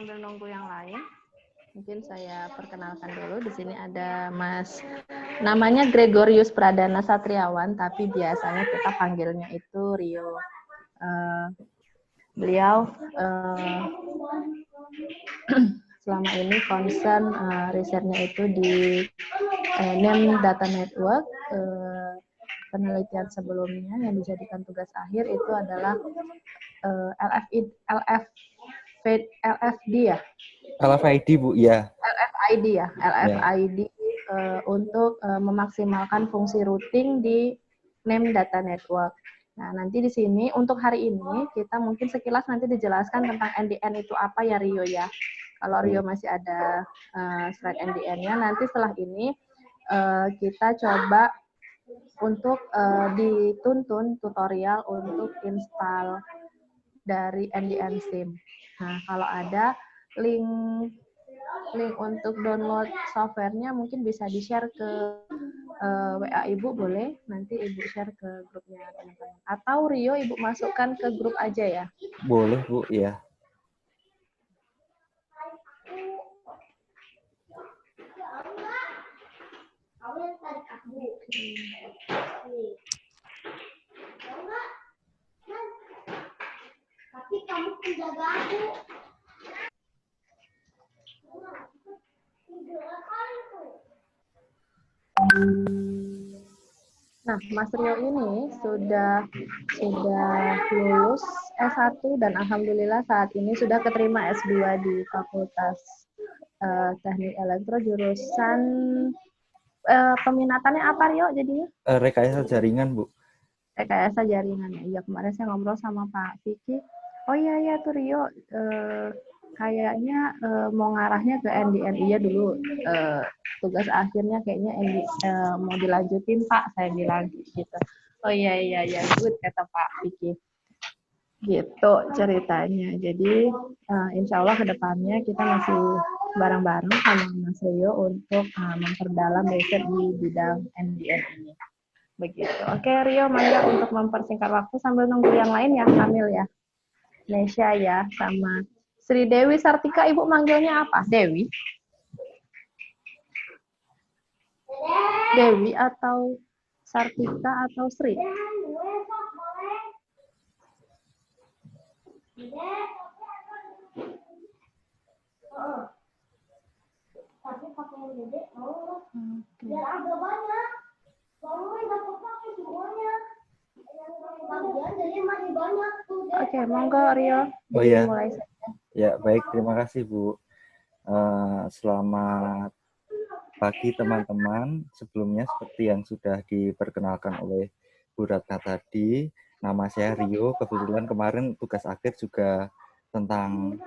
sambil nunggu yang lain. Mungkin saya perkenalkan dulu. Di sini ada Mas, namanya Gregorius Pradana Satriawan, tapi biasanya kita panggilnya itu Rio. Beliau selama ini concern risetnya itu di Name Data Network. Penelitian sebelumnya yang dijadikan tugas akhir itu adalah LFD ya. LFID Bu, ya. LFID ya, LFID untuk memaksimalkan fungsi routing di Name Data Network. Nah, nanti di sini untuk hari ini kita mungkin sekilas nanti dijelaskan tentang NDN itu apa ya Rio ya. Kalau Rio masih ada slide NDN-nya, nanti setelah ini kita coba untuk dituntun tutorial untuk install dari NDN SIM. Nah, kalau ada link untuk download softwarenya mungkin bisa di-share ke WA Ibu, boleh nanti Ibu share ke grupnya teman-teman. Atau Rio Ibu masukkan ke grup aja ya. Boleh Bu, ya. Tapi kamu penjaga aku. Nah, Mas Rio ini sudah lulus S1 dan alhamdulillah saat ini sudah keterima S2 di Fakultas Teknik Elektro jurusan peminatannya apa Rio jadinya? Rekayasa jaringan Bu. Rekayasa jaringan ya. Iya, kemarin saya ngobrol sama Pak Vicky. Oh iya tuh Rio kayaknya mau ngarahnya ke NDN. Iya dulu tugas akhirnya kayaknya mau dilanjutin Pak, saya bilang gitu. Oh iya good kata Pak Vicky. Gitu ceritanya. Jadi insya Allah kedepannya kita masih bareng-bareng sama Mas Rio untuk memperdalam riset di bidang NDN ini. Begitu. Oke Rio, mangga untuk mempersingkat waktu sambil nunggu yang lain ya, Kamil ya. Nesya ya, sama Sri Dewi Sartika, Ibu manggilnya apa? Dewi? Dewi atau Sartika atau Sri? Tapi pakai yang gede mau biar agak banyak. Kamu dapat pakai semuanya. Bagian jadi masih banyak tuh. Oke, monggo Rio. Oh ya. Mulai saja. Ya, baik, terima kasih Bu. Selamat pagi teman-teman. Sebelumnya seperti yang sudah diperkenalkan oleh Bu Ratna tadi, nama saya Rio. Kebetulan kemarin tugas akhir juga tentang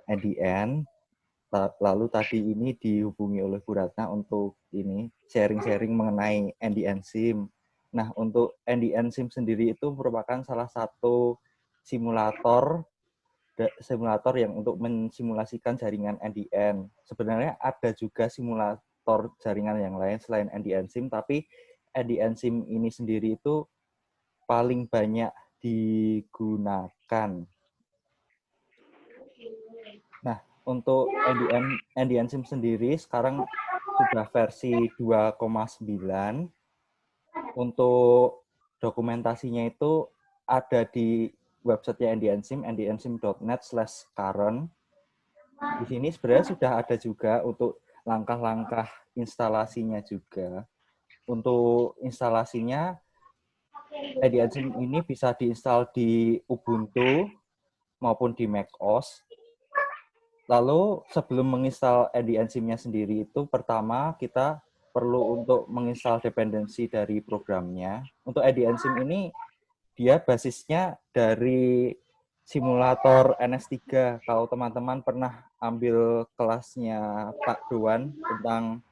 NDN. Lalu tadi ini dihubungi oleh Bu Ratna untuk ini sharing-sharing mengenai NDN SIM. Nah, untuk NDN SIM sendiri itu merupakan salah satu simulator yang untuk mensimulasikan jaringan NDN. Sebenarnya ada juga simulator jaringan yang lain selain NDN SIM, tapi NDN SIM ini sendiri itu paling banyak digunakan. Nah, untuk NDN SIM sendiri sekarang sudah versi 2,9. Untuk dokumentasinya itu ada di website NDN SIM, ndnsim.net/current. Di sini sebenarnya sudah ada juga untuk langkah-langkah instalasinya juga. Untuk instalasinya, NDN SIM ini bisa diinstal di Ubuntu maupun di macOS. Lalu sebelum menginstal NDN SIM-nya sendiri itu pertama kita perlu untuk menginstal dependensi dari programnya. Untuk NDN SIM ini dia basisnya dari simulator NS3. Kalau teman-teman pernah ambil kelasnya Pak Doan tentang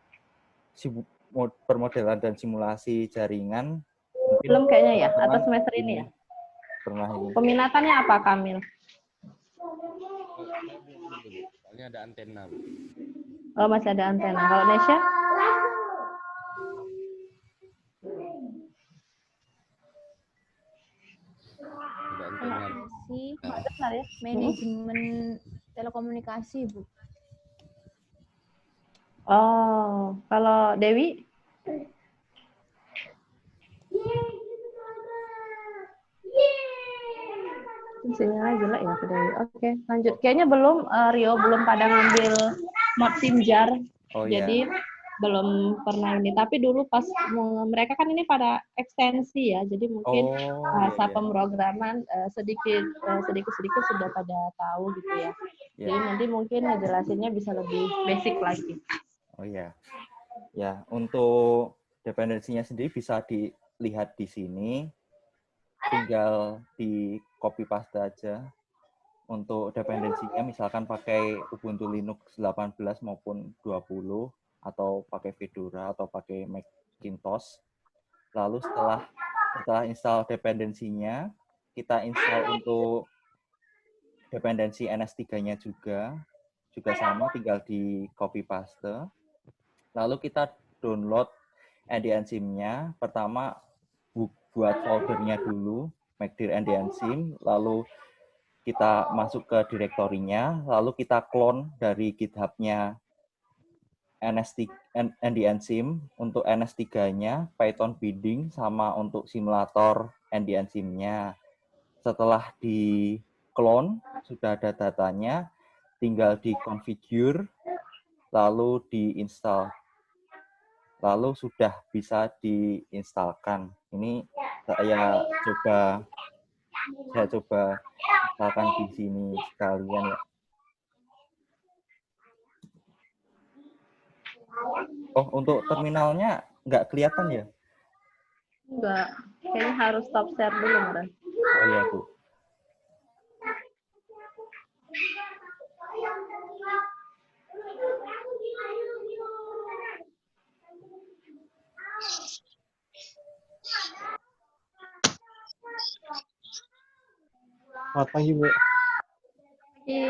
permodelan dan simulasi jaringan, Belum kayaknya ya, atau semester ini ya? Pernah ini. Peminatannya apa Kamil? Soalnya ada antena. Oh, masih ada antena. Kalau Nesya? Ada antena. Benar ya, manajemen telekomunikasi, Bu. Oh, kalau Dewi? Sinyalnya jelek ya ke Dewi. Oke, lanjut. Kayaknya belum, Rio belum pada ngambil mod Simjar. Oh Jadi ya, belum pernah ini. Tapi dulu pas mereka kan ini pada ekstensi ya. Jadi mungkin oh bahasa iya pemrograman sedikit sudah pada tahu gitu ya. iya. Jadi nanti mungkin ngejelasinnya bisa lebih basic lagi. Oh ya, ya untuk dependensinya sendiri bisa dilihat di sini. Tinggal di copy paste aja. Untuk dependensinya misalkan pakai Ubuntu Linux 18 maupun 20 atau pakai Fedora atau pakai Macintosh. Lalu setelah install dependensinya, kita install untuk dependensi NS3-nya juga sama, tinggal di copy paste. Lalu kita download NDNSIM-nya. Pertama buat foldernya dulu, make dir NDNSIM, lalu kita masuk ke direktorinya, lalu kita clone dari GitHub-nya NDNSIM. Untuk NS3-nya, Python binding, sama untuk simulator NDNSIM-nya. Setelah di clone, sudah ada datanya, tinggal di configure, lalu diinstal. Lalu sudah bisa diinstalkan. Ini saya coba instalkan di sini sekalian ya. Oh, untuk terminalnya nggak kelihatan ya? Enggak, kayaknya harus stop share dulu, Maren. Oh iya, Bu. Selamat pagi, Bu. Oke.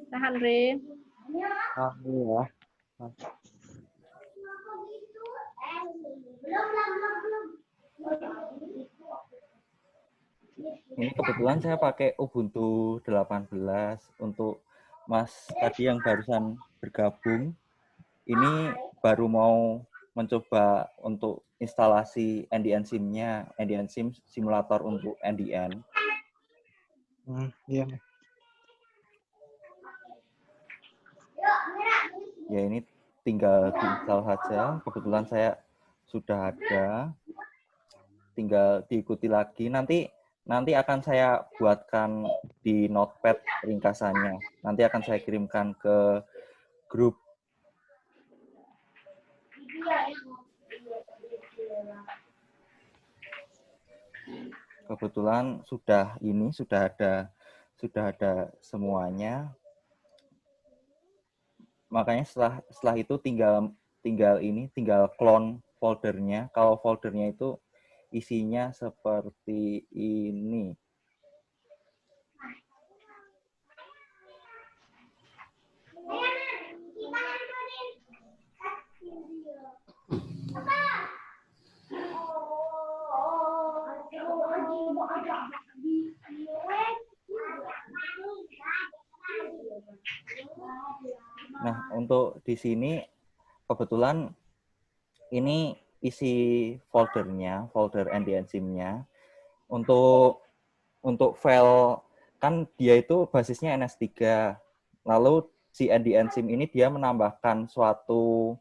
Tahan, Ri. Alhamdulillah. Ini kebetulan saya pakai Ubuntu 18 untuk Mas tadi yang barusan bergabung. Ini baru mau mencoba untuk instalasi NDNSIM-nya, NDNSIM simulator untuk NDN. Iya. Ya ini tinggal diinstal saja. Kebetulan saya sudah ada. Tinggal diikuti lagi. Nanti akan saya buatkan di notepad ringkasannya. Nanti akan saya kirimkan ke grup. Kebetulan sudah ada semuanya. Makanya setelah itu tinggal clone foldernya. Kalau foldernya itu isinya seperti ini. Nah, untuk di sini kebetulan ini isi foldernya, folder NDNSIM-nya. Untuk file, kan dia itu basisnya NS3. Lalu si NDNSIM ini dia menambahkan suatu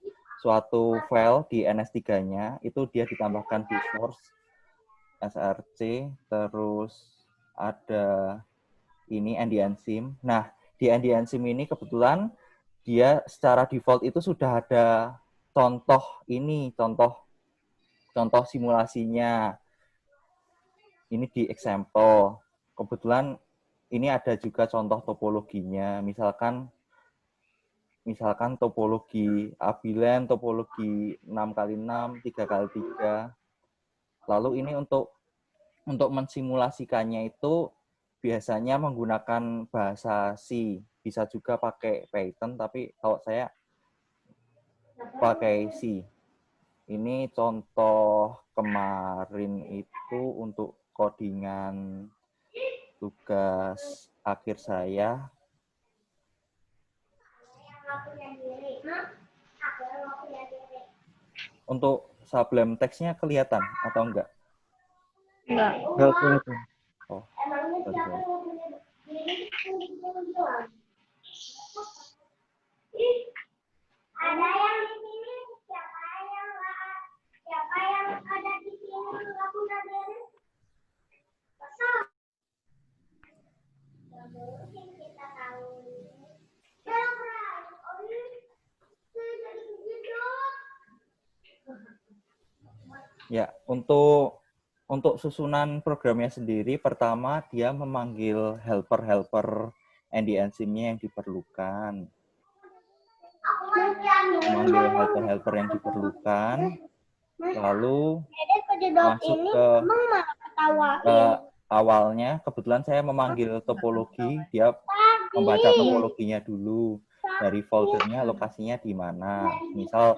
file di NS3-nya, itu dia ditambahkan di source, src, terus ada ini NDNSIM. Nah, di NDNSIM ini kebetulan dia secara default itu sudah ada contoh simulasinya. Ini di example. Kebetulan ini ada juga contoh topologinya. Misalkan topologi abilen, topologi 6x6, 3x3. Lalu ini untuk mensimulasikannya itu biasanya menggunakan bahasa C. Bisa juga pakai Python, tapi kalau saya pakai C. Ini contoh kemarin itu untuk codingan tugas akhir saya. Untuk sublime text-nya kelihatan atau enggak? Enggak. Enggak kelihatan. Oh, Emangnya sorry, siapa sorry. yang punya diri doang? Ih, ada yang di sini, siapa yang ada di sini nggak punya diri? Masa? Nggak mungkin kita tahu. Ya, Bray. Jadi begitu. Ya, untuk susunan programnya sendiri, pertama dia memanggil helper-helper NDNSIM-nya yang diperlukan. Memanggil helper-helper yang diperlukan, lalu masuk ke awalnya. Kebetulan saya memanggil topologi, dia membaca topologinya dulu. Dari foldernya, lokasinya di mana. Misal,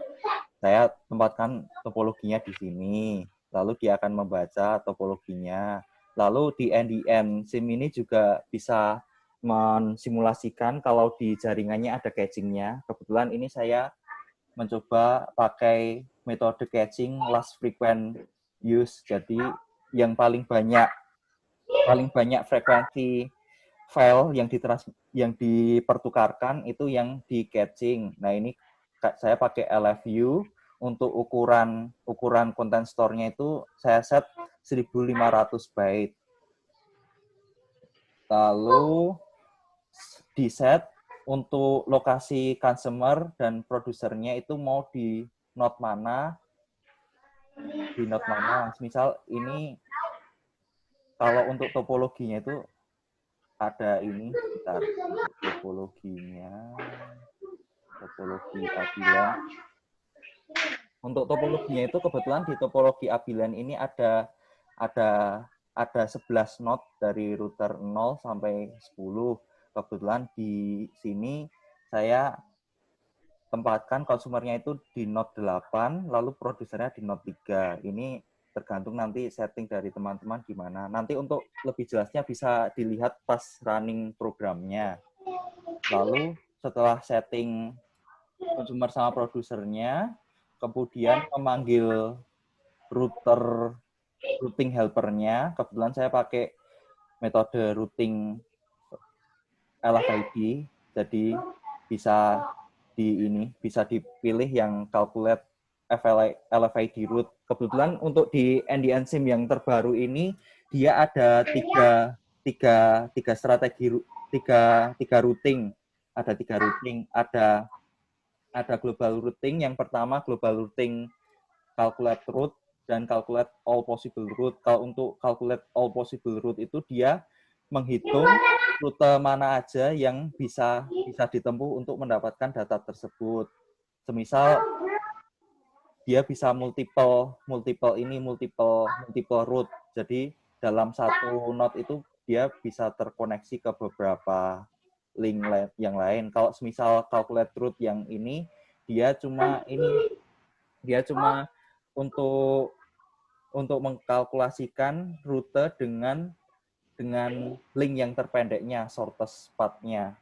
saya tempatkan topologinya di sini. Lalu dia akan membaca topologinya. Lalu di NDN SIM ini juga bisa mensimulasikan kalau di jaringannya ada caching-nya. Kebetulan ini saya mencoba pakai metode caching last frequent use. Jadi yang paling banyak frekuensi file yang dipertukarkan itu yang di caching. Nah, ini saya pakai LFU untuk ukuran content store-nya itu saya set 1500 byte. Lalu di set untuk lokasi customer dan produsernya itu mau di node mana? Di node mana? Misal ini kalau untuk topologinya itu ada ini, bentar, untuk topologinya, topologi abilan. Untuk topologinya itu kebetulan di topologi abilan ini ada 11 node dari router 0 sampai 10. Kebetulan di sini saya tempatkan konsumernya itu di node 8, lalu produsernya di node 3. Ini tergantung nanti setting dari teman-teman gimana. Nanti untuk lebih jelasnya bisa dilihat pas running programnya. Lalu setelah setting consumer sama produsernya, kemudian memanggil routing helpernya. Kebetulan saya pakai metode routing LFID, jadi bisa dipilih yang calculate LFID route. Kebetulan untuk di NDN SIM yang terbaru ini dia ada tiga strategi, tiga routing. Ada 3 routing. Ada global routing. Yang pertama global routing calculate route dan calculate all possible route. Kalau untuk calculate all possible route itu dia menghitung rute mana aja yang bisa ditempuh untuk mendapatkan data tersebut. Semisal dia bisa multiple route. Jadi dalam satu node itu dia bisa terkoneksi ke beberapa link yang lain. Kalau semisal calculate route yang ini dia cuma untuk mengkalkulasikan rute dengan link yang terpendeknya, shortest path-nya.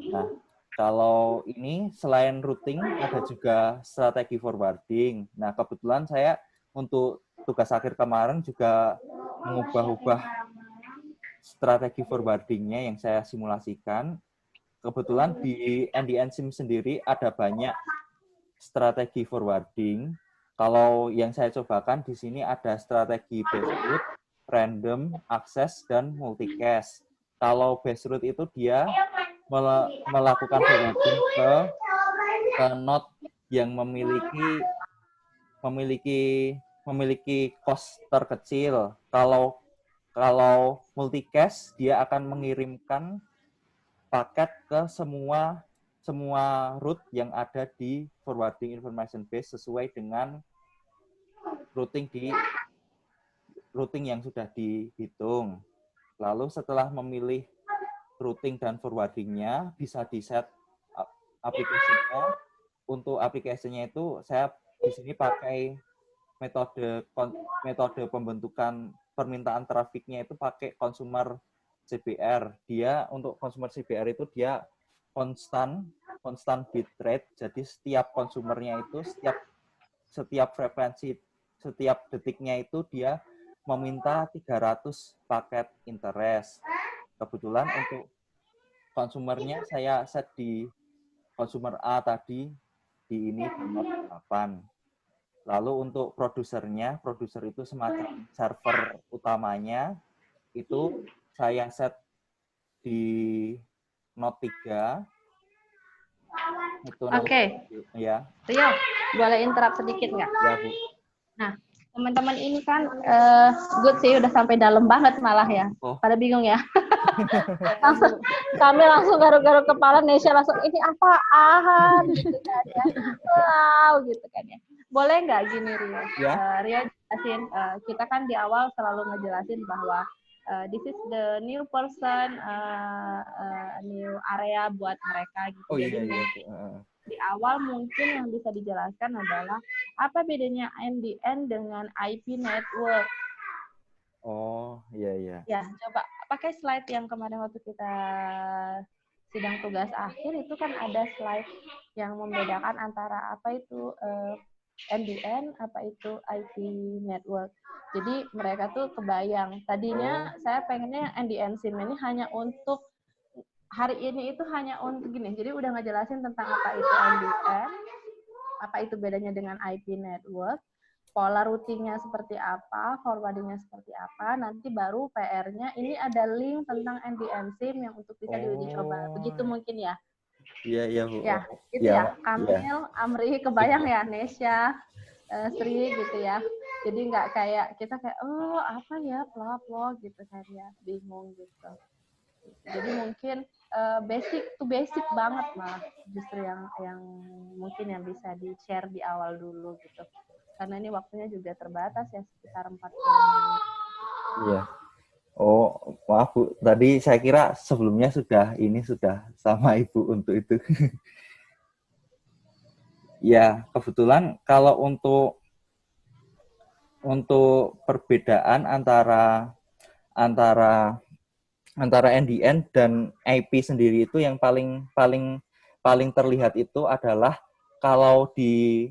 Nah, kalau ini selain routing ada juga strategi forwarding. Nah, kebetulan saya untuk tugas akhir kemarin juga mengubah-ubah strategi forwarding-nya yang saya simulasikan. Kebetulan di NDN SIM sendiri ada banyak strategi forwarding. Kalau yang saya cobakan di sini ada strategi base route, random, access, dan multicast. Kalau base route itu dia melakukan forwarding ke node yang memiliki cost terkecil. Kalau multicast dia akan mengirimkan paket ke semua route yang ada di forwarding information base sesuai dengan routing yang sudah dihitung. Lalu setelah memilih routing dan forwarding-nya, bisa di-set aplikasinya. Untuk aplikasinya itu saya di sini pakai metode pembentukan permintaan trafiknya itu pakai consumer CBR. Dia untuk consumer CBR itu dia konstan bitrate. Jadi setiap konsumernya itu setiap frekuensi setiap detiknya itu dia meminta 300 paket interest. Kebetulan untuk konsumernya saya set di konsumer A tadi di ini nomor 8. Lalu untuk produser itu semacam server utamanya, itu saya set di Note 3. Oke. Ya. Rio, boleh interrupt sedikit nggak? Ya, Bu. Nah, teman-teman ini kan good sih, udah sampai dalam banget malah ya. Oh. Pada bingung ya. Kami langsung garuk-garuk kepala, Nesya langsung ini apaan gitu kan ya. Wow gitu kan ya. Boleh nggak gini Rio? Ya. Rio jelasin, kita kan di awal selalu ngejelasin bahwa this is the new person, new area buat mereka gitu. Oh jadi iya. di awal mungkin yang bisa dijelaskan adalah apa bedanya NDN dengan IP network. Oh iya. Ya, coba pakai slide yang kemarin waktu kita sidang tugas akhir itu kan ada slide yang membedakan antara apa itu NDN, apa itu IP network. Jadi mereka tuh kebayang. Tadinya saya pengennya NDN SIM ini hanya untuk hari ini itu hanya untuk gini. Jadi udah ngejelasin tentang apa itu NDN, apa itu bedanya dengan IP network, pola routingnya seperti apa, forwardingnya seperti apa, nanti baru PR-nya ini ada link tentang NDN SIM yang untuk bisa diuji coba. Begitu mungkin ya? Iya, Bu. Ya, itu ya. Kamil, Amri, kebayang ya, Nesya, Sri gitu ya. Jadi nggak kayak kita kayak, oh apa ya, plop gitu kan ya, bingung gitu. Jadi mungkin basic to basic banget malah justru yang mungkin yang bisa di-share di awal dulu gitu. Karena ini waktunya juga terbatas ya, sekitar 40 menit. Iya. Oh, maaf Bu. Tadi saya kira sebelumnya sudah sama Ibu untuk itu. Ya, kebetulan kalau untuk perbedaan antara NDN dan IP sendiri itu yang paling terlihat itu adalah kalau di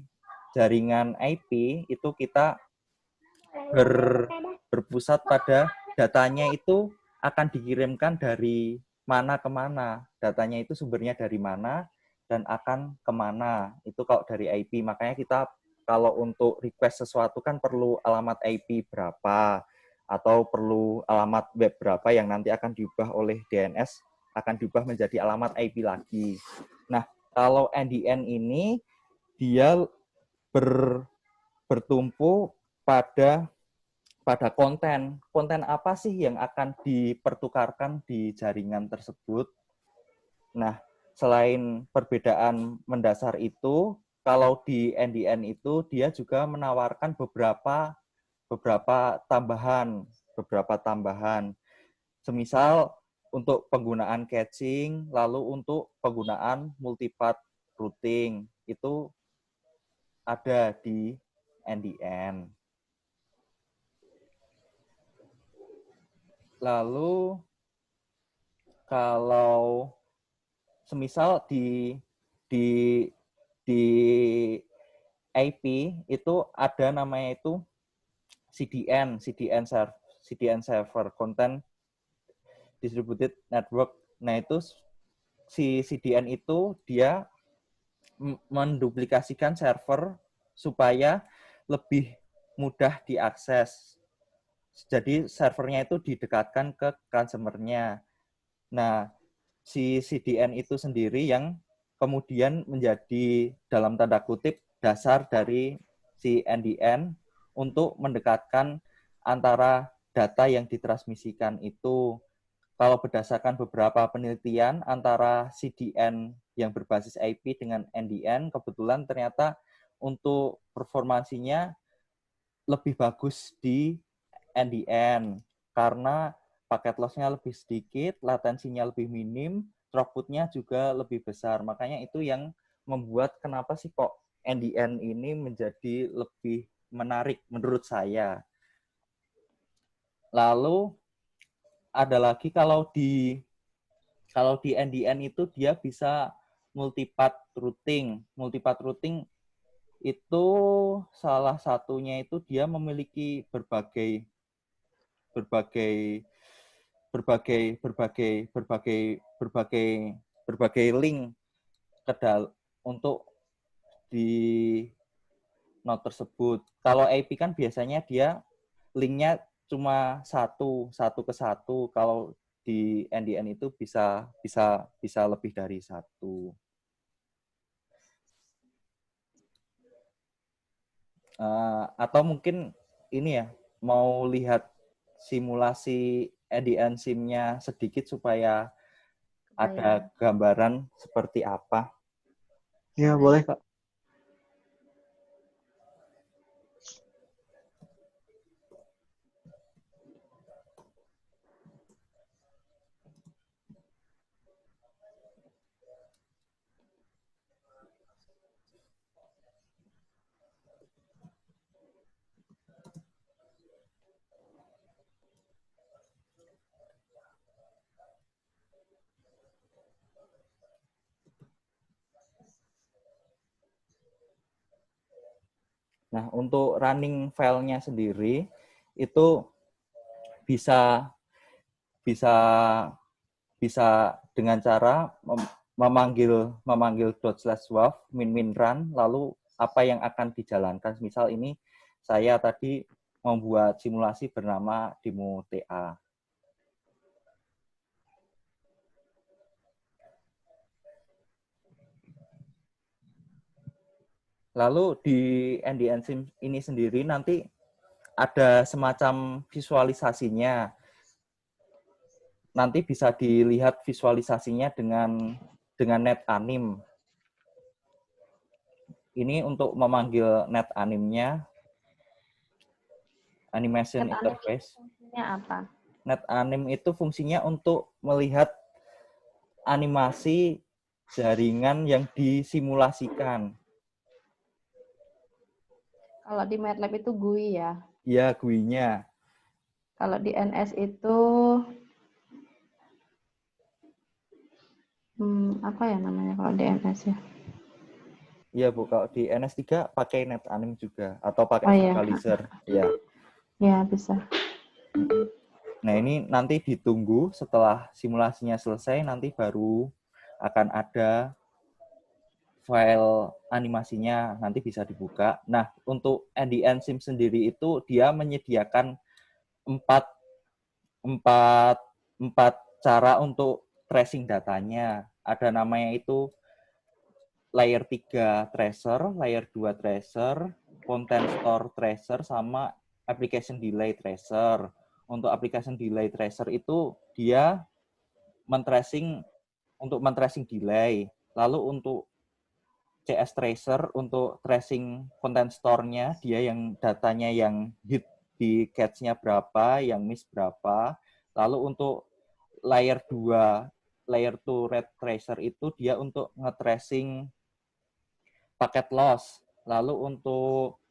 jaringan IP itu kita berpusat pada datanya itu akan dikirimkan dari mana ke mana. Datanya itu sumbernya dari mana dan akan kemana. Itu kalau dari IP. Makanya kita kalau untuk request sesuatu kan perlu alamat IP berapa atau perlu alamat web berapa yang nanti akan diubah oleh DNS, akan diubah menjadi alamat IP lagi. Nah, kalau NDN ini dia bertumpu pada konten apa sih yang akan dipertukarkan di jaringan tersebut. Nah, selain perbedaan mendasar itu, kalau di NDN itu dia juga menawarkan beberapa tambahan. Semisal untuk penggunaan caching, lalu untuk penggunaan multipath routing itu ada di NDN. Lalu kalau semisal di IP itu ada namanya itu CDN server, Content Distributed Network. Nah, itu si CDN itu dia menduplikasikan server supaya lebih mudah diakses. Jadi servernya itu didekatkan ke customer-nya. Nah, si CDN itu sendiri yang kemudian menjadi dalam tanda kutip dasar dari si NDN untuk mendekatkan antara data yang ditransmisikan itu. Kalau berdasarkan beberapa penelitian antara CDN yang berbasis IP dengan NDN, kebetulan ternyata untuk performansinya lebih bagus di NDN karena paket loss-nya lebih sedikit, latensinya lebih minim, throughput-nya juga lebih besar. Makanya itu yang membuat kenapa sih kok NDN ini menjadi lebih menarik menurut saya. Lalu ada lagi kalau di NDN itu dia bisa multipath routing. Multipath routing itu salah satunya itu dia memiliki berbagai link untuk di node tersebut. Kalau IP kan biasanya dia linknya cuma satu ke satu. Kalau di NDN itu bisa lebih dari satu. Atau mungkin ini ya, mau lihat simulasi NDN SIM-nya sedikit supaya ada gambaran seperti apa. Ya, boleh, Kak. Nah, untuk running filenya sendiri itu bisa dengan cara memanggil ./wav min-run, lalu apa yang akan dijalankan. Misal ini saya tadi membuat simulasi bernama demo TA. Lalu di NDN SIM ini sendiri nanti ada semacam visualisasinya. Nanti bisa dilihat visualisasinya dengan NetAnim. Ini untuk memanggil NetAnim-nya, animation interface. Fungsinya apa? NetAnim itu fungsinya untuk melihat animasi jaringan yang disimulasikan. Kalau di MATLAB itu GUI ya? Ya, GUI-nya. Kalau di NS itu apa ya namanya kalau di NS ya? Iya, Bu. Kalau di NS3 pakai NetAnim juga atau pakai visualizer. Ya. Ya, bisa. Nah, ini nanti ditunggu setelah simulasinya selesai, nanti baru akan ada file animasinya, nanti bisa dibuka. Nah, untuk NDN SIM sendiri itu dia menyediakan empat cara untuk tracing datanya. Ada namanya itu layer 3 tracer, layer 2 tracer, content store tracer, sama application delay tracer. Untuk application delay tracer itu dia untuk men-tracing delay. Lalu untuk CS tracer untuk tracing content store-nya, dia yang datanya yang hit di cache-nya berapa, yang miss berapa. Lalu untuk layer 2 red tracer itu dia untuk nge-tracing paket loss. Lalu untuk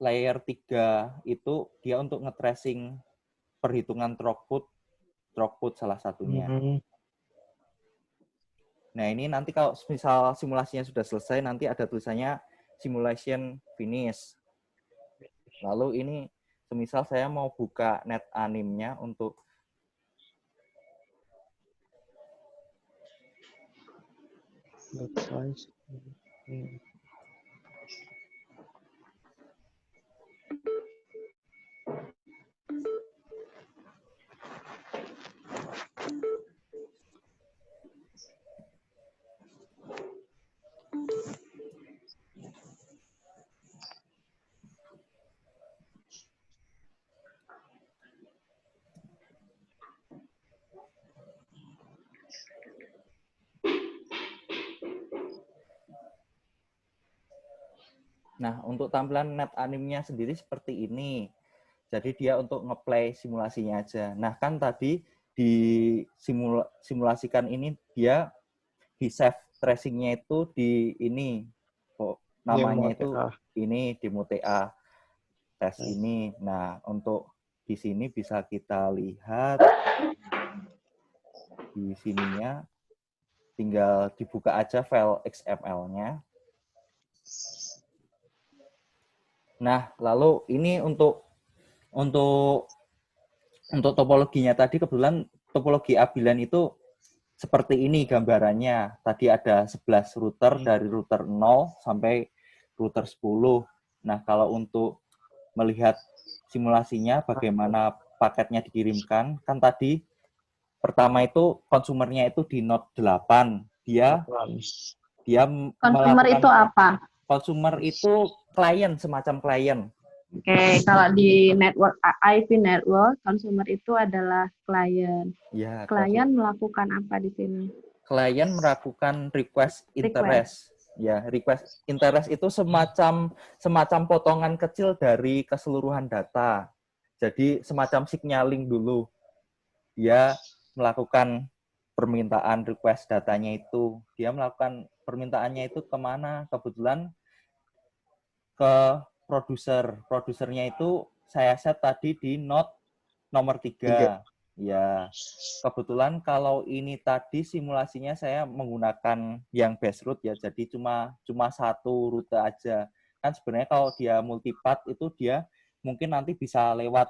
layer 3 itu dia untuk nge-tracing perhitungan throughput salah satunya. Nah, ini nanti kalau misal simulasinya sudah selesai, nanti ada tulisannya simulation finish. Lalu ini semisal saya mau buka NetAnim-nya untuk Nah, untuk tampilan NetAnim-nya sendiri seperti ini. Jadi dia untuk ngeplay simulasinya aja. Nah, kan tadi di simulasikan ini dia di save tracing-nya itu di ini. Namanya itu ini demo TA tes ini. Nah, untuk di sini bisa kita lihat di sininya, tinggal dibuka aja file XML-nya. Nah, lalu ini untuk topologinya tadi, kebetulan topologi Abilan itu seperti ini gambarannya. Tadi ada 11 router dari router 0 sampai router 10. Nah, kalau untuk melihat simulasinya bagaimana paketnya dikirimkan, kan tadi pertama itu konsumernya itu di node 8. Dia Consumer itu apa? Consumer itu klien, semacam klien. Oke, kalau di network IP network, consumer itu adalah klien. Ya, klien melakukan apa di sini? Klien melakukan request interest. Ya, request interest itu semacam potongan kecil dari keseluruhan data. Jadi semacam signaling dulu. Dia melakukan permintaan request datanya itu. Dia melakukan permintaannya itu kemana? Kebetulan ke produser. Produsernya itu saya set tadi di node nomor 3. Ya, kebetulan kalau ini tadi simulasinya saya menggunakan yang base route ya, jadi cuma satu rute aja. Kan sebenarnya kalau dia multipath itu dia mungkin nanti bisa lewat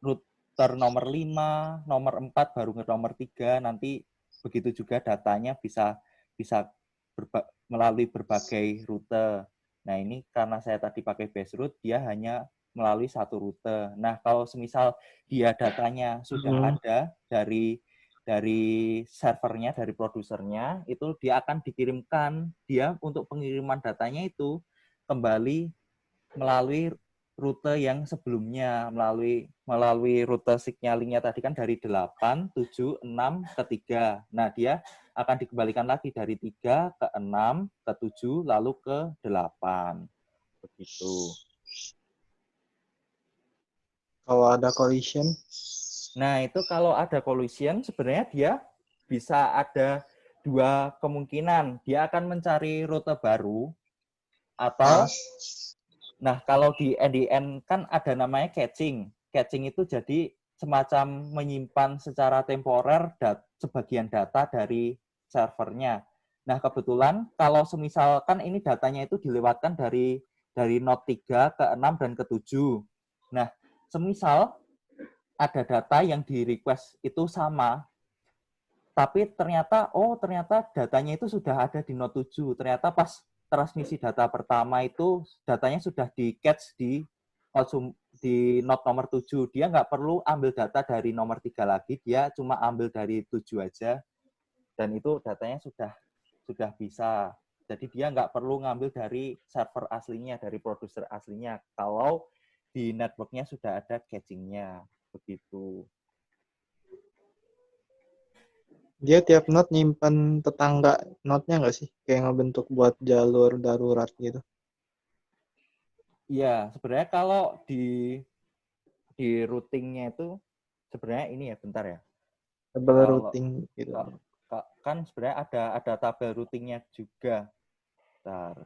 router nomor 5, nomor 4 baru ke nomor 3, nanti begitu juga datanya bisa melalui berbagai rute. Nah, ini karena saya tadi pakai base route, dia hanya melalui satu rute. Nah, kalau semisal dia datanya sudah ada dari servernya, dari produsernya, itu dia akan dikirimkan, dia untuk pengiriman datanya itu kembali melalui rute yang sebelumnya, melalui rute signalingnya tadi kan dari 8, 7, 6 ke 3. Nah, dia akan dikembalikan lagi dari 3 ke 6, ke 7, lalu ke 8. Begitu. Kalau ada collision? Nah, itu kalau ada collision, sebenarnya dia bisa ada dua kemungkinan. Dia akan mencari rute baru, atau, nah kalau di NDN kan ada namanya caching. Caching itu jadi semacam menyimpan secara temporer sebagian data dari servernya. Nah, kebetulan kalau semisalkan ini datanya itu dilewatkan dari node 3 ke 6 dan ke 7. Nah, semisal ada data yang di request itu sama, tapi ternyata datanya itu sudah ada di node 7. Ternyata pas transmisi data pertama itu datanya sudah di catch di node nomor 7. Dia nggak perlu ambil data dari nomor 3 lagi, dia cuma ambil dari 7 aja, dan itu datanya sudah bisa. Jadi dia nggak perlu ngambil dari server aslinya, dari produser aslinya, kalau di networknya sudah ada caching-nya. Begitu. Dia tiap node nyimpan tetangga node-nya nggak sih? Kayak ngebentuk buat jalur darurat gitu. Iya, sebenarnya kalau di routingnya itu sebenarnya ini ya, bentar ya. Tabel routing gitu. Kan sebenarnya ada tabel routingnya juga. Bentar.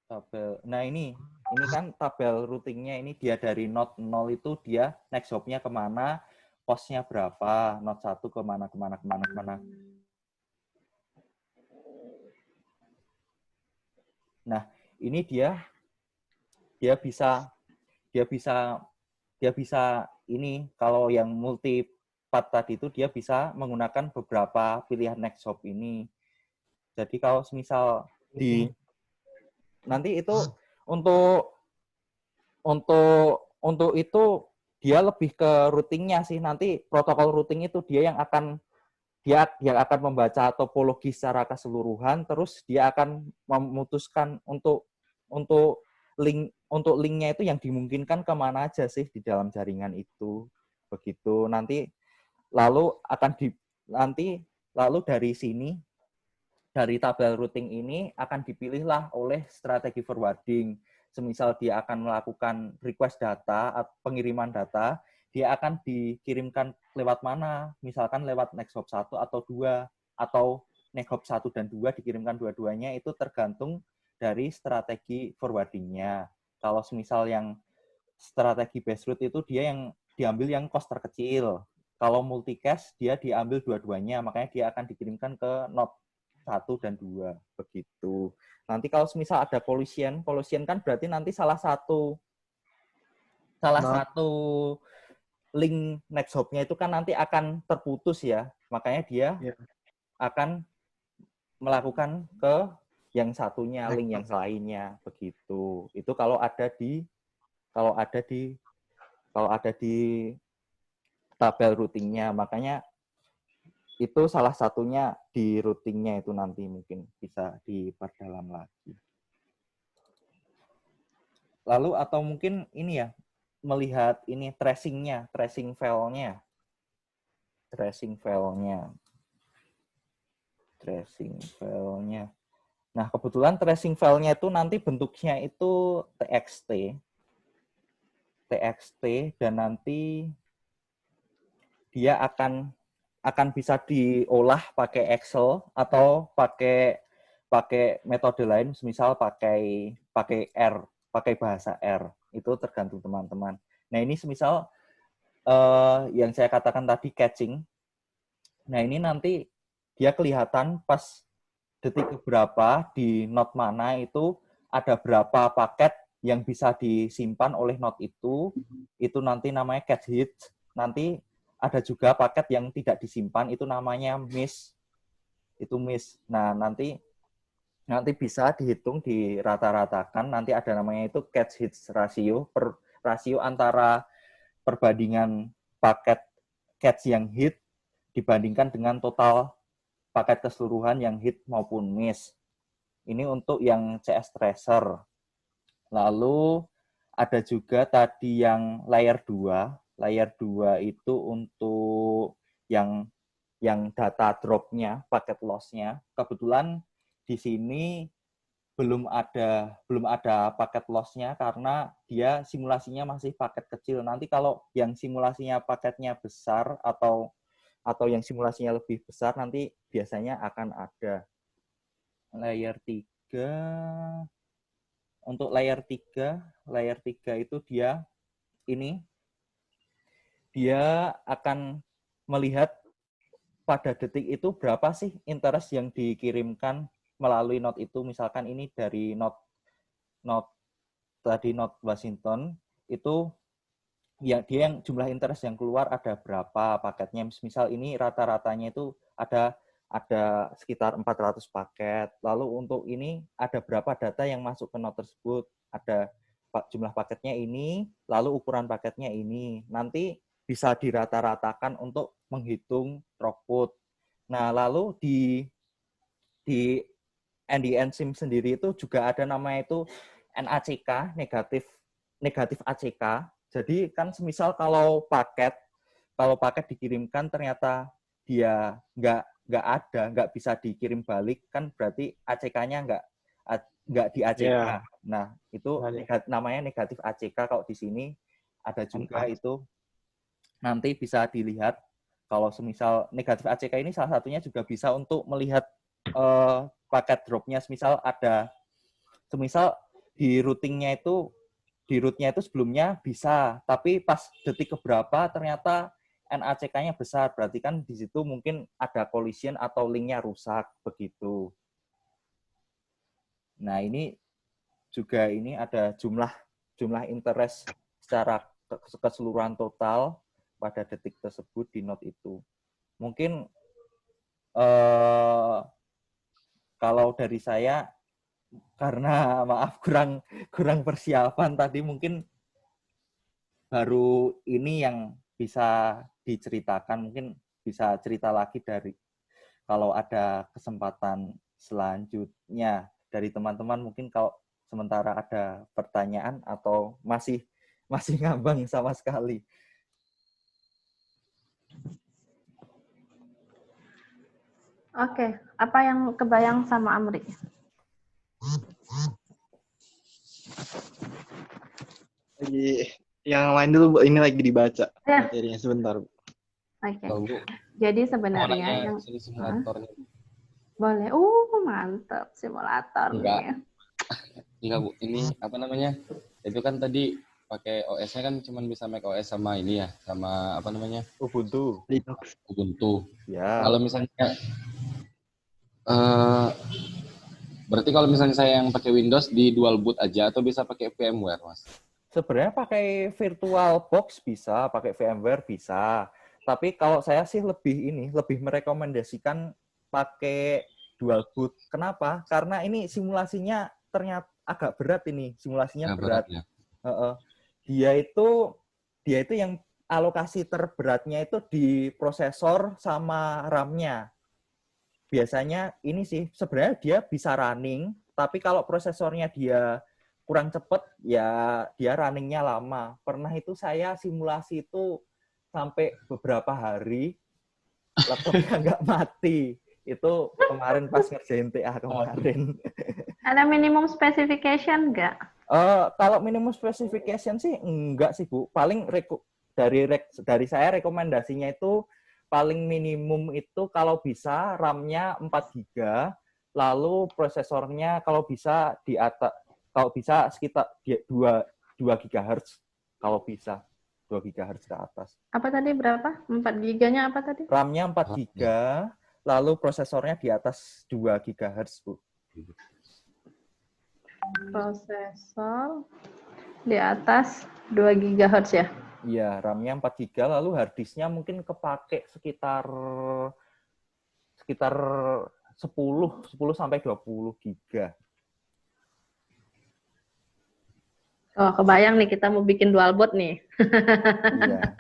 Tabel. Nah, ini kan tabel routingnya, ini dia dari node 0 itu dia next hop-nya kemana, cost-nya berapa, node 1 kemana. Nah, ini dia bisa ini, kalau yang multi path tadi itu dia bisa menggunakan beberapa pilihan next hop ini. Jadi kalau misal nanti itu untuk itu dia lebih ke routingnya sih. Nanti protokol routing itu dia yang akan membaca topologi secara keseluruhan, terus dia akan memutuskan untuk linknya itu yang dimungkinkan kemana aja sih di dalam jaringan itu. Begitu. Lalu dari sini, dari tabel routing ini akan dipilihlah oleh strategi forwarding. Semisal dia akan melakukan request data, pengiriman data, dia akan dikirimkan lewat mana, misalkan lewat next hop 1 atau 2, atau next hop 1 dan 2 dikirimkan dua-duanya, itu tergantung dari strategi forwardingnya. Kalau semisal yang strategi base route itu dia yang diambil yang cost terkecil. Kalau multicast dia diambil dua-duanya, makanya dia akan dikirimkan ke node 1 dan 2 begitu. Nanti kalau semisal ada collision kan berarti nanti salah satu link next hop-nya itu kan nanti akan terputus ya. Makanya dia akan melakukan ke yang satunya, link yang lainnya begitu. Itu kalau ada di tabel routingnya. Makanya itu salah satunya di routingnya itu nanti mungkin bisa diperdalam lagi. Lalu atau mungkin ini ya, melihat ini tracing filenya. Nah, kebetulan tracing filenya itu nanti bentuknya itu TXT dan nanti dia akan bisa diolah pakai Excel atau pakai metode lain, misal pakai bahasa R. Itu tergantung teman-teman. Nah, ini semisal yang saya katakan tadi catching. Nah, ini nanti dia kelihatan pas detik berapa di node mana itu ada berapa paket yang bisa disimpan oleh node itu nanti namanya catch hit. Nanti ada juga paket yang tidak disimpan, itu namanya miss. Itu miss. Nah, nanti bisa dihitung, dirata-ratakan, nanti ada namanya itu catch hit ratio, rasio antara perbandingan paket catch yang hit dibandingkan dengan total paket keseluruhan yang hit maupun miss. Ini untuk yang CS tracer. Lalu ada juga tadi yang layer 2. Layer 2 itu untuk yang data drop-nya, paket loss-nya. Kebetulan di sini belum ada paket loss-nya karena dia simulasinya masih paket kecil. Nanti kalau yang simulasinya paketnya besar atau yang simulasinya lebih besar, nanti biasanya akan ada. Layer 3. Untuk layer 3 itu dia akan melihat pada detik itu berapa sih interest yang dikirimkan melalui node itu. Misalkan ini dari node Washington, itu ya dia yang jumlah interest yang keluar ada berapa paketnya. Misal ini rata-ratanya itu ada sekitar 400 paket. Lalu untuk ini ada berapa data yang masuk ke node tersebut. Ada jumlah paketnya ini, lalu ukuran paketnya ini. Nanti bisa dirata-ratakan untuk menghitung throughput. Nah, lalu di NDN-SIM sendiri itu juga ada namanya itu NACK, negatif ACK. Jadi kan semisal kalau paket dikirimkan ternyata dia nggak bisa dikirim balik, kan berarti ACK-nya nggak di ACK. Yeah. Nah, itu namanya negatif ACK. Kalau di sini ada juga itu nanti bisa dilihat. Kalau semisal negatif ACK ini salah satunya juga bisa untuk melihat paket drop-nya. Semisal di routingnya itu sebelumnya bisa, tapi pas detik keberapa ternyata NACK-nya besar, berarti kan di situ mungkin ada collision atau link-nya rusak begitu. Nah, ini juga ada jumlah interest secara keseluruhan total pada detik tersebut di node itu. Mungkin kalau dari saya, karena maaf kurang persiapan tadi, mungkin baru ini yang bisa diceritakan. Mungkin bisa cerita lagi dari kalau ada kesempatan selanjutnya dari teman-teman. Mungkin kalau sementara ada pertanyaan atau masih ngambang sama sekali. Oke, apa yang kebayang sama Amri? Lagi Yang lain dulu, Bu. Ini lagi dibaca Ya. materinya sebentar, Bu. Oke. Kalau Bu, Jadi mau sebenarnya nanya yang simulatornya. boleh. Mantap simulator Enggak, nih. enggak Bu. Ini apa namanya? Itu kan tadi pakai OS-nya kan cuma bisa Mac OS sama ini ya, sama apa namanya? Ubuntu. Linux. Ubuntu. Ya. Kalau misalnya eh berarti kalau misalnya saya yang pakai Windows di dual boot aja atau bisa pakai VMware, Mas? Sebenarnya pakai virtual box bisa, pakai VMware bisa. Tapi kalau saya sih lebih merekomendasikan pakai dual boot. Kenapa? Karena ini simulasinya ternyata agak berat ini, simulasinya Agak berat berat. ya. Dia itu yang alokasi terberatnya itu di prosesor sama RAM-nya. Biasanya ini sih sebenarnya dia bisa running, tapi kalau prosesornya dia kurang cepat, ya dia runningnya lama. Pernah itu saya simulasi itu sampai beberapa hari, laptopnya nggak mati. Itu kemarin pas ngerjain TA kemarin. Ada minimum specification nggak? Kalau minimum specification sih enggak sih, Bu. Paling dari saya rekomendasinya itu paling minimum itu kalau bisa RAM-nya 4 GB, lalu prosesornya kalau bisa sekitar 2 GHz kalau bisa 2 GHz ke atas. Apa tadi berapa? 4 giganya apa tadi? RAM-nya 4 GB, lalu prosesornya di atas 2 GHz, Bu. Prosesor di atas 2 GHz ya? Iya, RAM-nya 4 GB, lalu hard disk-nya mungkin kepake sekitar 10 sampai 20 GB. Oh, kebayang nih kita mau bikin dual boot nih. Iya.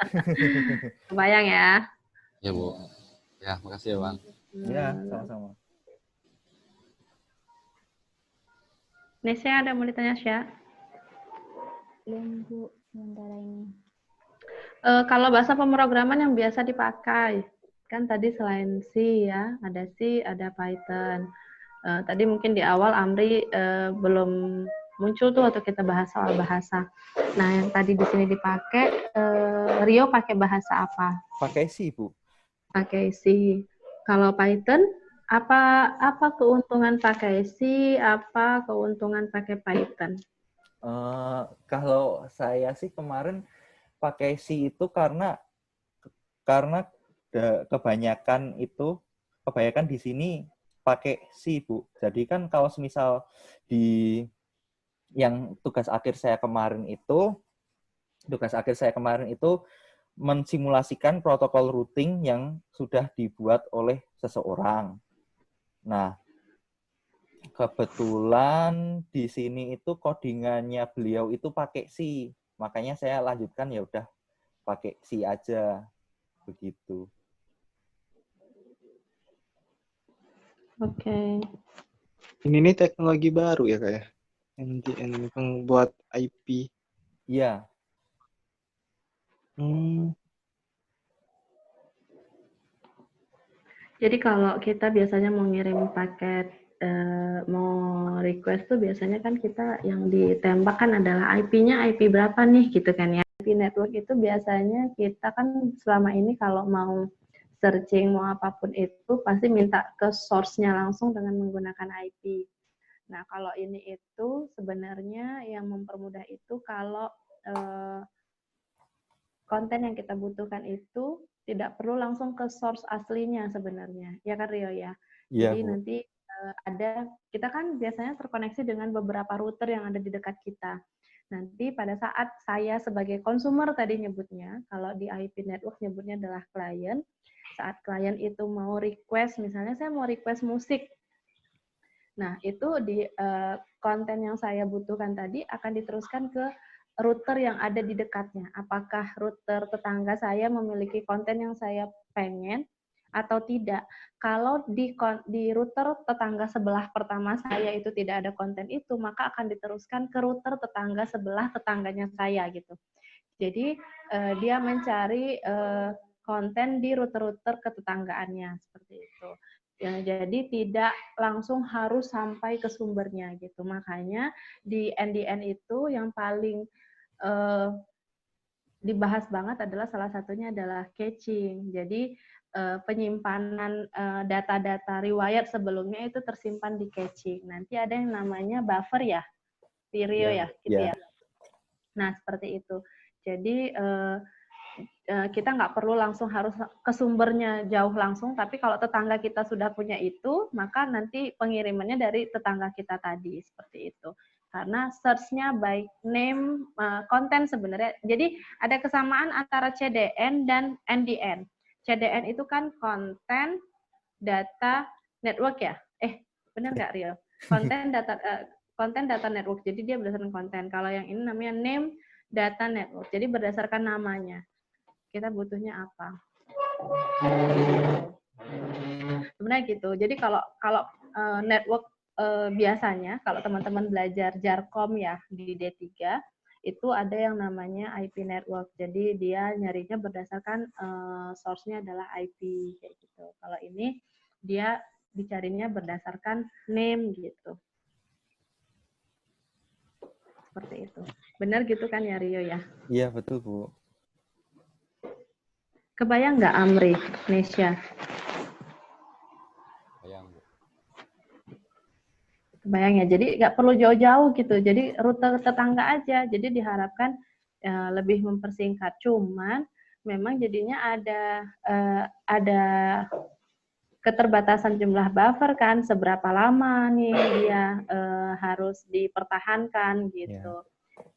Kebayang ya? Ya, Bu. Ya, makasih ya, Bang. Iya, sama-sama. Nesya ada mau ditanya, Sya? Belum, Bu, sementara ini. Kalau bahasa pemrograman yang biasa dipakai, kan tadi selain C ya, ada C, ada Python. Tadi mungkin di awal Amri belum muncul tuh waktu kita bahas soal bahasa. Nah, yang tadi di sini dipakai, Rio pakai bahasa apa? Pakai C, Bu. Pakai C. Kalau Python, apa keuntungan pakai C, apa keuntungan pakai Python? Kalau saya sih kemarin pakai C itu karena kebanyakan di sini pakai C, Bu. Jadi kan kalau misal di yang tugas akhir saya kemarin itu mensimulasikan protokol routing yang sudah dibuat oleh seseorang. Nah, kebetulan di sini itu codingannya beliau itu pakai C. Makanya saya lanjutkan ya udah pakai C aja. Begitu. Oke. Ini nih teknologi baru ya kayak NDN ini buat IP. Iya. Jadi kalau kita biasanya mau ngirim paket, mau request tuh biasanya kan kita yang ditembak kan adalah IP-nya IP berapa nih gitu kan ya. IP network itu biasanya kita kan selama ini kalau mau searching mau apapun itu pasti minta ke source-nya langsung dengan menggunakan IP. Nah kalau ini itu sebenarnya yang mempermudah itu kalau konten yang kita butuhkan itu tidak perlu langsung ke source aslinya sebenarnya, ya kan Rio ya. Iya, Jadi Bu. nanti kita kan biasanya terkoneksi dengan beberapa router yang ada di dekat kita. Nanti pada saat saya sebagai consumer tadi nyebutnya, kalau di IP network nyebutnya adalah klien, saat klien itu mau request, misalnya saya mau request musik, nah itu di konten yang saya butuhkan tadi akan diteruskan ke router yang ada di dekatnya. Apakah router tetangga saya memiliki konten yang saya pengen atau tidak. Kalau di router tetangga sebelah pertama saya itu tidak ada konten itu, maka akan diteruskan ke router tetangga sebelah tetangganya saya gitu. Jadi dia mencari konten di router-router ketetanggaannya seperti itu. Ya, jadi tidak langsung harus sampai ke sumbernya gitu. Makanya di NDN itu yang paling dibahas banget adalah salah satunya adalah caching. Jadi penyimpanan data-data riwayat sebelumnya itu tersimpan di caching. Nanti ada yang namanya buffer ya, Rio ya, gitu ya. Nah, seperti itu. Jadi kita nggak perlu langsung harus ke sumbernya jauh langsung, tapi kalau tetangga kita sudah punya itu, maka nanti pengirimannya dari tetangga kita tadi, seperti itu. Karena search-nya by name, konten sebenarnya. Jadi ada kesamaan antara CDN dan NDN. CDN itu kan konten, data, network ya? Benar nggak, Rio? Konten, data, network. Jadi dia berdasarkan konten. Kalau yang ini namanya name, data, network. Jadi berdasarkan namanya. Kita butuhnya apa? Sebenarnya gitu. Jadi kalau network biasanya kalau teman-teman belajar Jarkom ya di D3 itu ada yang namanya IP network. Jadi dia nyarinya berdasarkan source-nya adalah IP kayak gitu. Kalau ini dia dicarinya berdasarkan name gitu. Seperti itu. Benar gitu kan ya Rio ya? Iya, betul Bu. Kebayang nggak Amri, Nesya? Bayang, Bu. Kebayang ya, jadi nggak perlu jauh-jauh gitu. Jadi rute tetangga aja. Jadi diharapkan lebih mempersingkat. Cuman memang jadinya ada keterbatasan jumlah buffer kan. Seberapa lama nih dia harus dipertahankan gitu.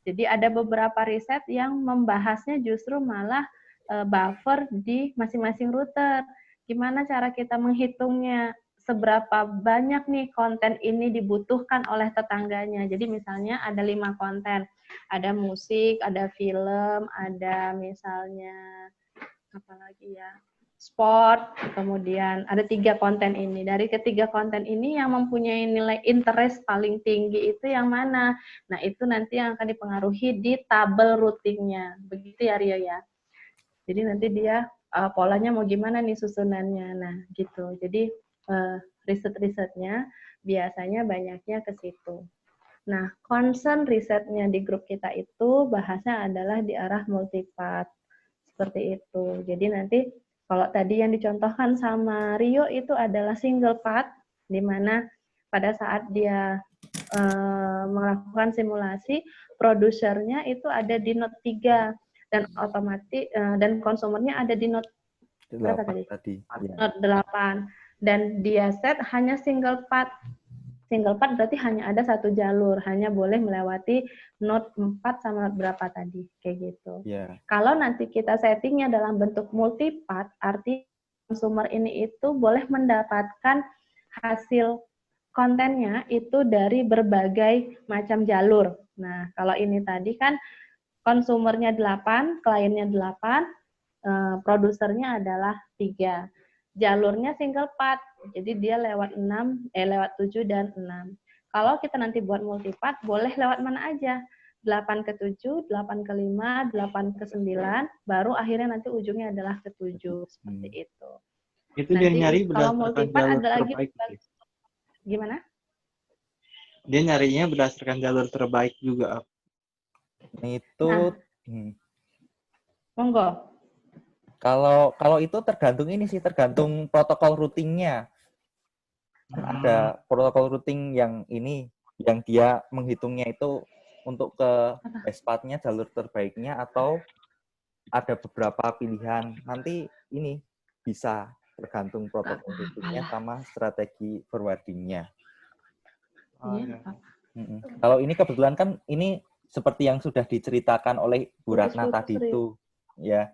Jadi ada beberapa riset yang membahasnya justru malah buffer di masing-masing router. Gimana cara kita menghitungnya? Seberapa banyak nih konten ini dibutuhkan oleh tetangganya. Jadi misalnya ada 5 konten. Ada musik, ada film, ada misalnya apa lagi ya? Sport, kemudian ada 3 konten ini. Dari ketiga konten ini yang mempunyai nilai interest paling tinggi itu yang mana? Nah, itu nanti yang akan dipengaruhi di tabel routingnya. Begitu ya Rio ya. Jadi nanti dia polanya mau gimana nih susunannya. Nah, gitu. Jadi riset-risetnya biasanya banyaknya ke situ. Nah, concern risetnya di grup kita itu bahasnya adalah di arah multipath. Seperti itu. Jadi nanti kalau tadi yang dicontohkan sama Rio itu adalah single path, di mana pada saat dia melakukan simulasi, produsernya itu ada di node 3 dan otomatis dan konsumernya ada di node berapa tadi? Node 8 dan dia set hanya single path. Single path berarti hanya ada satu jalur, hanya boleh melewati node 4 sama berapa tadi, kayak gitu. Kalau nanti kita settingnya dalam bentuk multipath, arti konsumer ini itu boleh mendapatkan hasil kontennya itu dari berbagai macam jalur. Nah, kalau ini tadi kan konsumernya 8, kliennya 8, produsernya adalah 3. Jalurnya single path, jadi dia lewat 7 dan 6. Kalau kita nanti buat multipath, boleh lewat mana aja. 8 ke 7, 8 ke 5, 8 ke 9, baru akhirnya nanti ujungnya adalah ke 7. Seperti itu. Itu nanti, dia nyari berdasarkan jalur terbaik. Gimana? Dia nyarinya berdasarkan jalur terbaik juga. Itu monggo. Kalau itu tergantung ini sih, tergantung protokol routingnya. Ada protokol routing yang ini, yang dia menghitungnya itu untuk ke best path-nya, jalur terbaiknya, atau ada beberapa pilihan. Nanti ini bisa tergantung protokol routingnya sama strategi forwarding-nya. Kalau ini kebetulan kan ini seperti yang sudah diceritakan oleh Bu Ratna tadi itu, ya.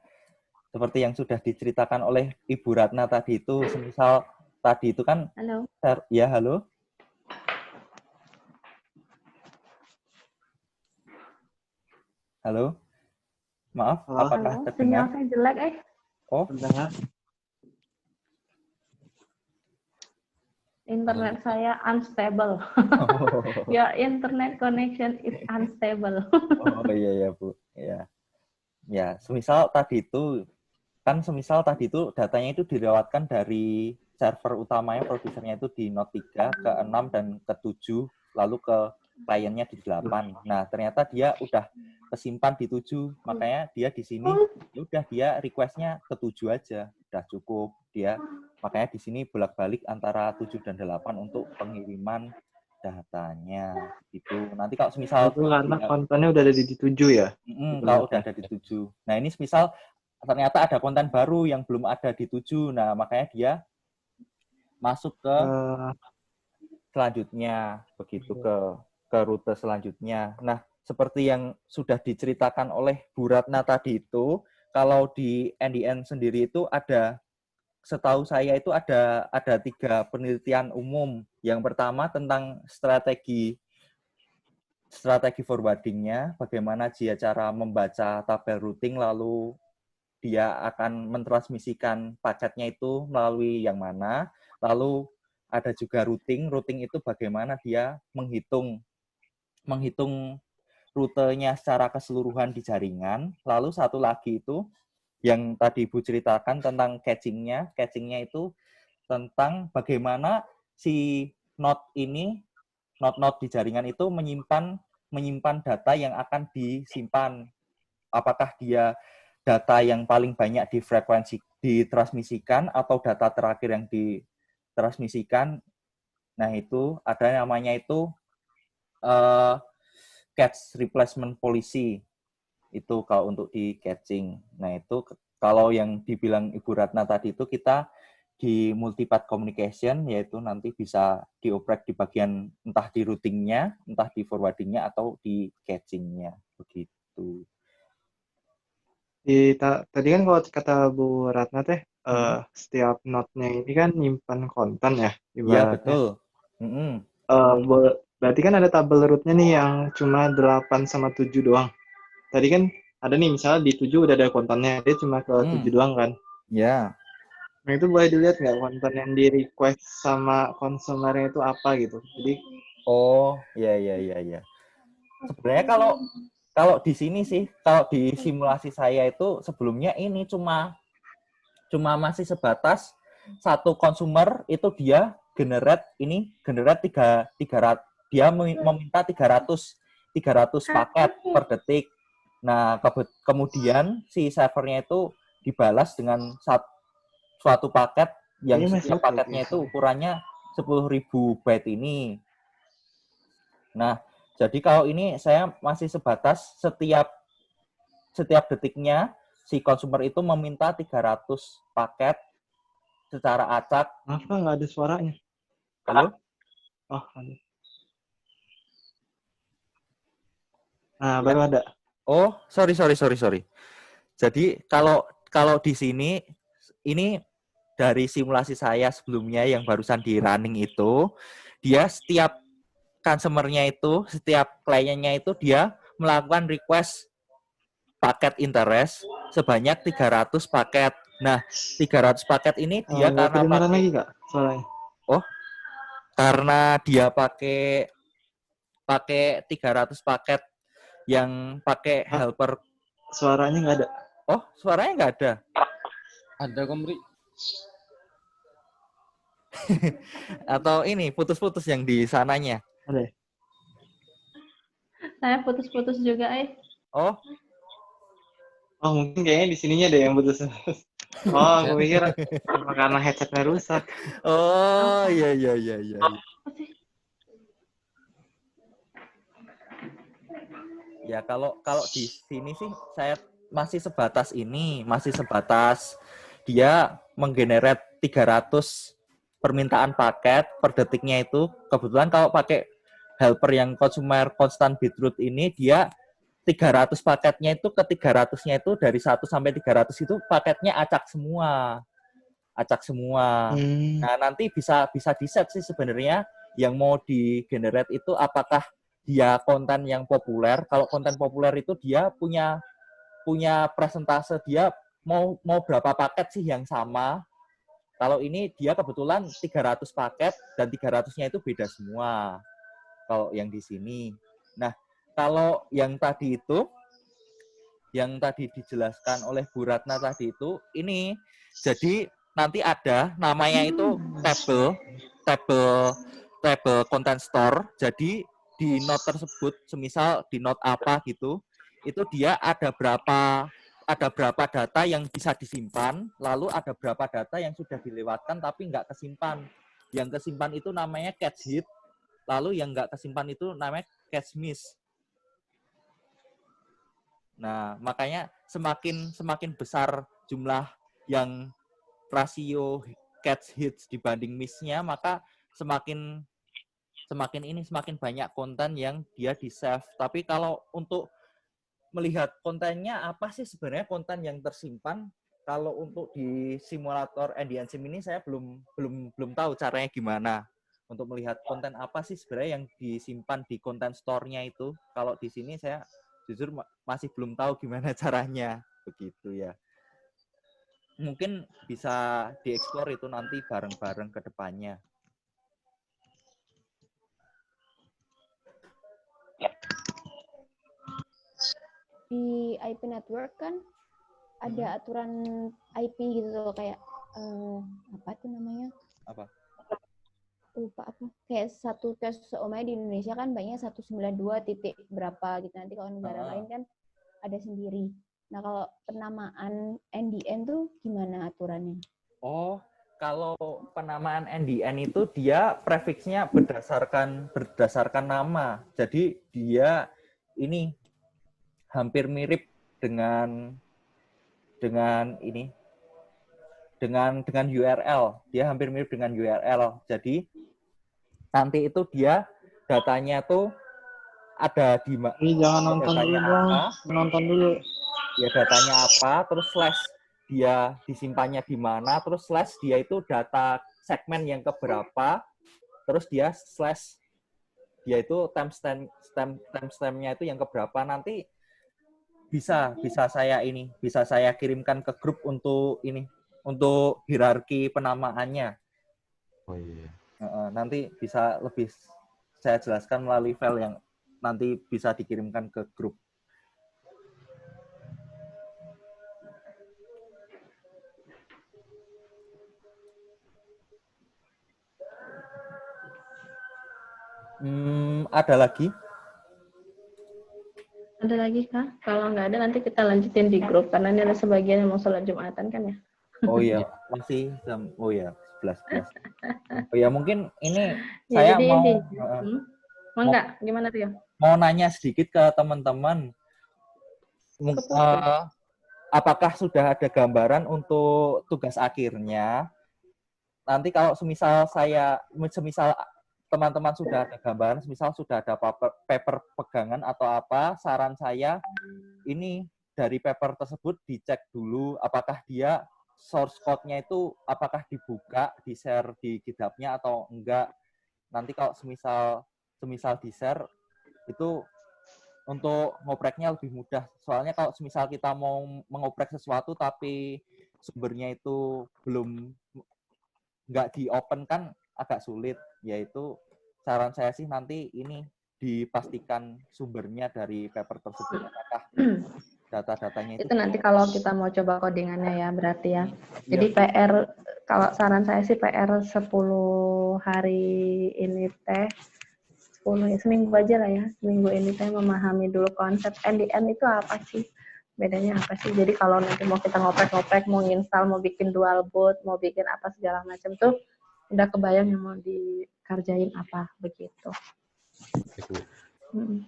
Seperti yang sudah diceritakan oleh Ibu Ratna tadi itu, semisal tadi itu kan, halo. Ya, halo. Halo. Maaf, apakah terdengar? Sinyal saya jelek, Oh, terdengar. Internet saya unstable. Your internet connection is unstable. Oh iya Bu. Ya, semisal tadi itu datanya itu dilewatkan dari server utamanya, produsernya itu di node 3 ke 6 dan ke 7, lalu ke kliennya di 8. Nah, ternyata dia udah kesimpan di 7, makanya dia di sini ya udah dia request-nya ke 7 aja, udah cukup. Dia makanya di sini bolak-balik antara 7 dan 8 untuk pengiriman datanya gitu. Nanti kalau semisal Itu karena kontennya udah ada di 7 ya? kalau udah ada di 7. Nah, ini semisal ternyata ada konten baru yang belum ada di 7. Nah, makanya dia masuk ke selanjutnya, begitu ke rute selanjutnya. Nah, seperti yang sudah diceritakan oleh Bu Ratna tadi itu, kalau di NDN sendiri itu ada, setahu saya itu ada 3 penelitian umum. Yang pertama tentang strategi forwarding-nya, bagaimana dia cara membaca tabel routing, lalu dia akan mentransmisikan paketnya itu melalui yang mana, lalu ada juga routing itu bagaimana dia menghitung rutenya secara keseluruhan di jaringan, lalu satu lagi itu yang tadi Ibu ceritakan tentang caching-nya itu tentang bagaimana si node di jaringan itu menyimpan data yang akan disimpan. Apakah dia data yang paling banyak ditransmisikan atau data terakhir yang ditransmisikan. Nah, itu ada namanya itu cache replacement policy. Itu kalau untuk di caching. Nah, itu kalau yang dibilang Ibu Ratna tadi itu kita di multipath communication, yaitu nanti bisa dioprek di bagian entah di routingnya, entah di forwardingnya, atau di cachingnya. Begitu. Tadi kan kalau kata Bu Ratna teh, setiap node-nya ini kan nyimpan konten ya, Iya, ibaratnya. betul. Berarti kan ada tabel root-nya nih yang cuma 8 sama 7 doang. Tadi kan ada nih, misalnya di 7 udah ada kontennya, dia cuma ke 7 doang kan. Ya. Nah, itu boleh dilihat nggak konten yang di-request sama konsumernya itu apa gitu. Jadi, iya. Sebenarnya kalau di sini sih, kalau di simulasi saya itu sebelumnya ini cuma masih sebatas satu konsumer itu dia generate 300, dia meminta 300 paket per detik. Nah, kemudian si servernya itu dibalas dengan suatu paket yang setiap paketnya itu ukurannya 10.000 byte ini. Nah, jadi kalau ini saya masih sebatas setiap detiknya si konsumer itu meminta 300 paket secara acak. Kenapa nggak ada suaranya? Halo? Oh, ada. Nah, baru ada. Oh, sorry. Jadi kalau di sini ini dari simulasi saya sebelumnya yang barusan di running itu, dia setiap customer-nya itu, setiap kliennya itu dia melakukan request paket interest sebanyak 300 paket. Nah, 300 paket ini dia karena kedengeran lagi Kak suaranya. Oh, karena dia pakai 300 paket yang pakai helper. Suaranya nggak ada. Oh, suaranya nggak ada. Ada, Komri. Atau ini putus-putus yang di sananya. Ada. Saya putus-putus juga, Oh, mungkin kayaknya di sininya deh yang putus. Oh, aku pikir karena headsetnya rusak. Oh, iya. Ya, kalau di sini sih saya masih sebatas dia menggenerate 300 permintaan paket per detiknya itu. Kebetulan kalau pakai helper yang consumer constant bitrate ini, dia 300 paketnya itu ke 300-nya itu dari 1 sampai 300 itu paketnya acak semua. Nah, nanti bisa di-set sih sebenarnya yang mau di-generate itu apakah dia konten yang populer. Kalau konten populer itu dia punya presentase dia mau berapa paket sih yang sama. Kalau ini dia kebetulan 300 paket dan 300-nya itu beda semua. Kalau yang di sini. Nah, kalau yang tadi dijelaskan oleh Bu Ratna tadi itu, ini jadi nanti ada namanya itu table content store. Jadi di note tersebut, semisal di note apa gitu, itu dia ada berapa data yang bisa disimpan, lalu ada berapa data yang sudah dilewatkan tapi nggak kesimpan. Yang kesimpan itu namanya catch hit, lalu yang nggak kesimpan itu namanya catch miss. Nah, makanya semakin besar jumlah yang rasio catch hits dibanding miss-nya, maka semakin banyak konten yang dia di-save. Tapi kalau untuk melihat kontennya apa sih sebenarnya konten yang tersimpan, kalau untuk di simulator NDN Sim ini saya belum tahu caranya gimana untuk melihat konten apa sih sebenarnya yang disimpan di konten store-nya itu. Kalau di sini saya jujur masih belum tahu gimana caranya begitu ya. Mungkin bisa dieksplor itu nanti bareng-bareng ke depannya. Di IP network kan ada aturan IP gitu loh, kayak apa tuh namanya? Apa? Lupa apa. Kayak satu tes seumanya di Indonesia kan banyak 192 titik berapa gitu. Nanti kalau negara lain kan ada sendiri. Nah, kalau penamaan NDN tuh gimana aturannya? Oh, kalau penamaan NDN itu dia prefixnya berdasarkan nama. Jadi dia ini hampir mirip dengan URL. Dia hampir mirip dengan URL. Jadi nanti itu dia datanya tuh ada di Jangan nonton dulu dong. Nonton dulu. Ya datanya apa, terus slash dia disimpannya di mana, terus slash dia itu data segmen yang keberapa, terus dia slash dia itu timestamp-nya itu yang keberapa. Nanti bisa saya kirimkan ke grup untuk hierarki penamaannya. Oh iya. Nanti bisa lebih saya jelaskan melalui file yang nanti bisa dikirimkan ke grup. Ada lagi? Ada lagi Kak? Kalau nggak ada nanti kita lanjutin di grup karena ini ada sebagian yang mau sholat Jumatan kan ya. Oh iya, masih jam 11. Oh ya, mungkin ini Ya, saya jadi mau enggak, gimana Rio? Mau nanya sedikit ke teman-teman. Apakah sudah ada gambaran untuk tugas akhirnya? Nanti kalau semisal teman-teman sudah ada gambaran, semisal sudah ada paper pegangan atau apa, saran saya ini dari paper tersebut dicek dulu apakah dia source code-nya itu apakah dibuka, di-share di GitHub-nya atau enggak. Nanti kalau semisal di-share itu untuk ngopreknya lebih mudah. Soalnya kalau semisal kita mau mengoprek sesuatu tapi sumbernya itu nggak di-open kan agak sulit. Yaitu saran saya sih nanti ini dipastikan sumbernya dari paper tersebut apakah data-datanya itu nanti kalau kita mau coba codingannya ya berarti ya. Jadi PR, kalau saran saya sih PR 10 hari ini teh 10 ya, seminggu aja lah ya. Seminggu ini teh memahami dulu konsep NDN itu apa sih? Bedanya apa sih? Jadi kalau nanti mau kita ngoprek-ngoprek, mau install, mau bikin dual boot, mau bikin apa segala macam tuh udah kebayang yang mau dikerjain apa begitu.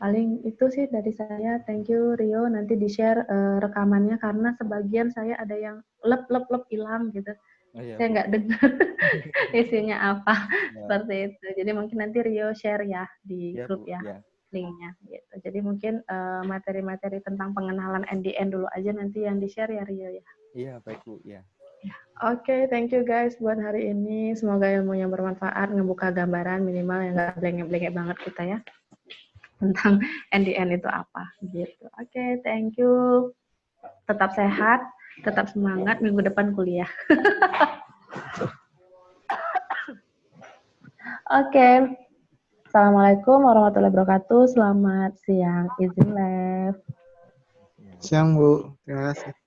Paling itu sih dari saya. Thank you Rio. Nanti di-share rekamannya karena sebagian saya ada yang lep hilang gitu. Saya nggak dengar isinya apa seperti itu. Jadi mungkin nanti Rio share ya di grup ya linknya gitu. Jadi mungkin materi-materi tentang pengenalan NDN dulu aja nanti yang di-share ya Rio ya. Iya baik Bu ya. Oke, thank you guys buat hari ini. Semoga ilmunya bermanfaat, ngebuka gambaran minimal yang nggak blengek-blengek banget kita ya tentang NDN itu apa gitu. Oke, thank you. Tetap sehat, tetap semangat, minggu depan kuliah. Oke. Assalamualaikum warahmatullahi wabarakatuh. Selamat siang. Izin live. Siang Bu. Terima kasih.